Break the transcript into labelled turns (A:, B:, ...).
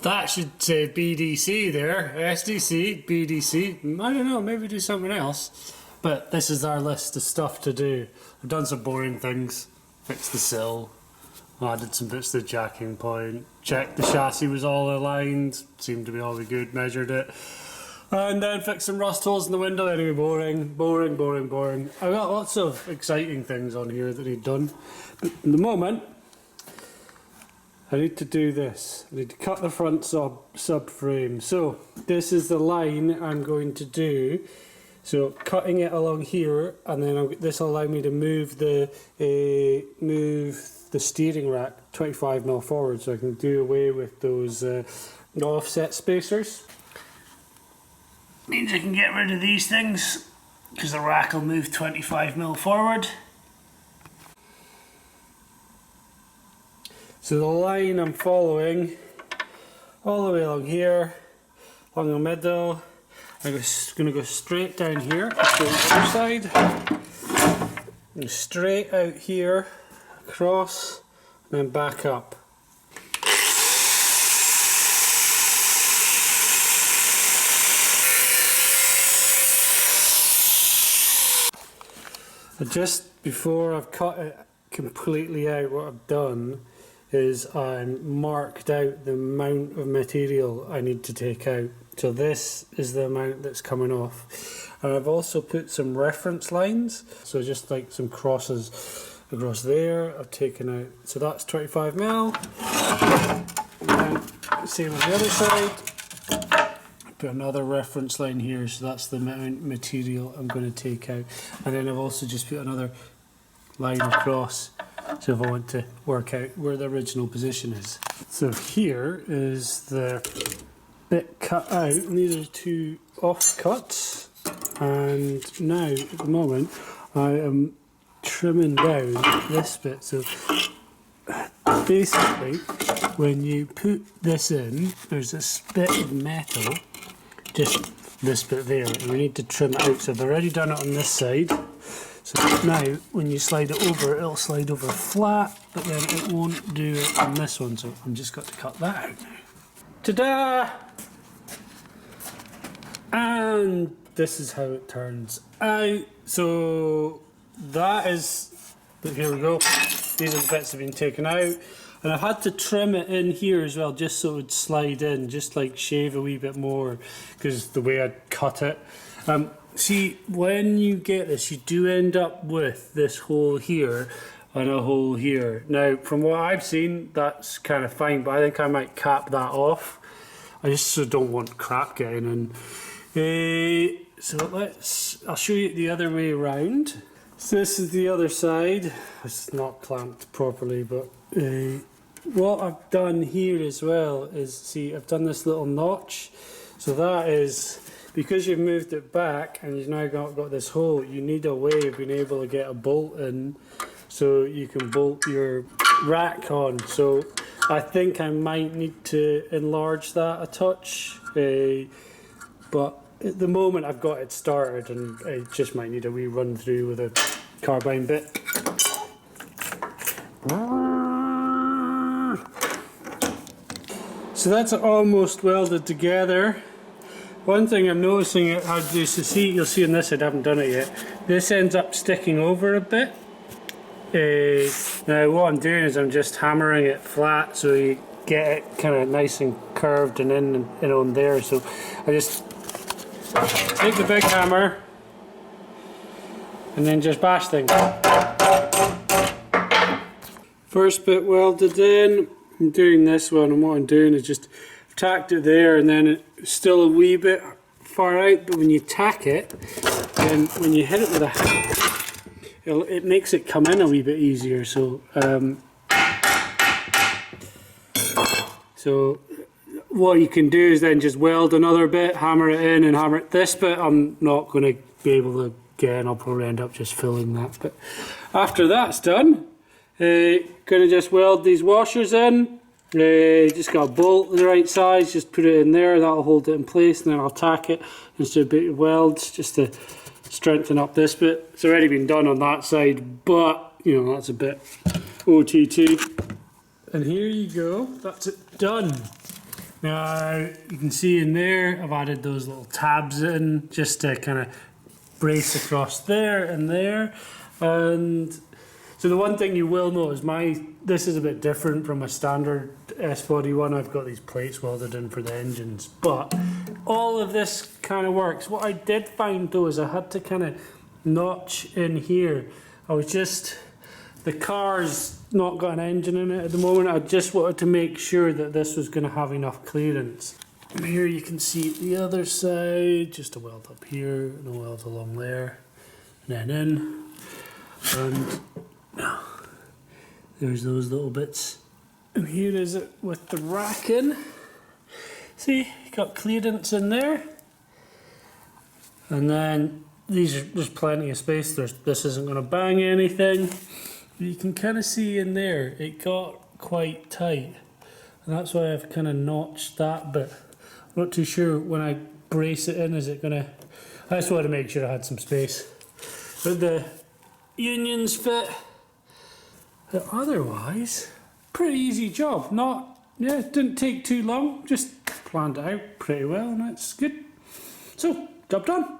A: That should say BDC there. SDC, BDC. I don't know, maybe do something else. But this is our list of stuff to do. I've done some boring things. Fixed the sill. Added some bits to the jacking point. Checked the chassis was all aligned. Seemed to be all good. Measured it. And then fixed some rust holes in the window. Anyway, boring. I've got lots of exciting things on here that need done. But in the moment, I need to do this. I need to cut the front subframe. So this is the line I'm going to do. So cutting it along here, and then this will allow me to move the steering rack 25mm forward, so I can do away with those offset spacers. Means I can get rid of these things because the rack will move 25mm forward. So the line I'm following all the way along here, along the middle. I'm just going to go straight down here to the other side, and straight out here, across, and then back up. And just before I've cut it completely out, what I've done is I marked out the amount of material I need to take out. So this is the amount that's coming off. And I've also put some reference lines, so just like some crosses across there I've taken out. So that's 25mm. And same on the other side. Put another reference line here, so that's the amount of material I'm going to take out. And then I've also just put another line across, so if I want to work out where the original position is. So here is the bit cut out, and these are two offcuts. And now, at the moment, I am trimming down this bit. So basically, when you put this in, there's this bit of metal, just this bit there, and we need to trim it out. So I've already done it on this side. So now, when you slide it over, it'll slide over flat, but then it won't do it on this one, so I've just got to cut that out now. Ta-da! And this is how it turns out. So that is, here we go, these are the bits that have been taken out. And I've had to trim it in here as well, just so it would slide in, just like shave a wee bit more, because the way I'd cut it. See, when you get this, you do end up with this hole here and a hole here. Now, from what I've seen, that's kind of fine, but I think I might cap that off. I just don't want crap getting in. So I'll show you the other way around. So this is the other side. It's not clamped properly, but what I've done here as well is, see, I've done this little notch. So that is, because you've moved it back and you've now got this hole, you need a way of being able to get a bolt in so you can bolt your rack on. So I think I might need to enlarge that a touch, but at the moment I've got it started and I just might need a wee run through with a carbine bit. So that's almost welded together. One thing I'm noticing it how to do, so see, you'll see in this, I haven't done it yet, this ends up sticking over a bit. Now what I'm doing is I'm just hammering it flat so you get it kind of nice and curved and in and on there. So I just take the big hammer and then just bash things. First bit welded in. I'm doing this one, and what I'm doing is just tacked it there, and then it's still a wee bit far out, but when you tack it, then when you hit it with a hammer, it makes it come in a wee bit easier. So so what you can do is then just weld another bit, hammer it in and hammer it. This bit I'm not going to be able to get in, I'll probably end up just filling that. But after that's done, going to just weld these washers in. Just got a bolt the right size, just put it in there, that'll hold it in place, and then I'll tack it and just do a bit of welds just to strengthen up this bit. It's already been done on that side, but you know, that's a bit OTT. And here you go, that's it done. Now you can see in there I've added those little tabs in just to kind of brace across there and there. And so the one thing you will notice, this is a bit different from a standard S41. I've got these plates welded in for the engines, but all of this kind of works. What I did find though is I had to kind of notch in here. The car's not got an engine in it at the moment. I just wanted to make sure that this was going to have enough clearance. And here you can see the other side, just a weld up here and a weld along there, and then in. And there's those little bits. And here is it with the rack in. See, got clearance in there. And then there's plenty of space. This isn't going to bang anything. You can kind of see in there, it got quite tight. And that's why I've kind of notched that bit. I'm not too sure when I brace it in, is it going to... I just wanted to make sure I had some space. But the unions fit. But otherwise, pretty easy job. It didn't take too long. Just planned it out pretty well and that's good. So, job done.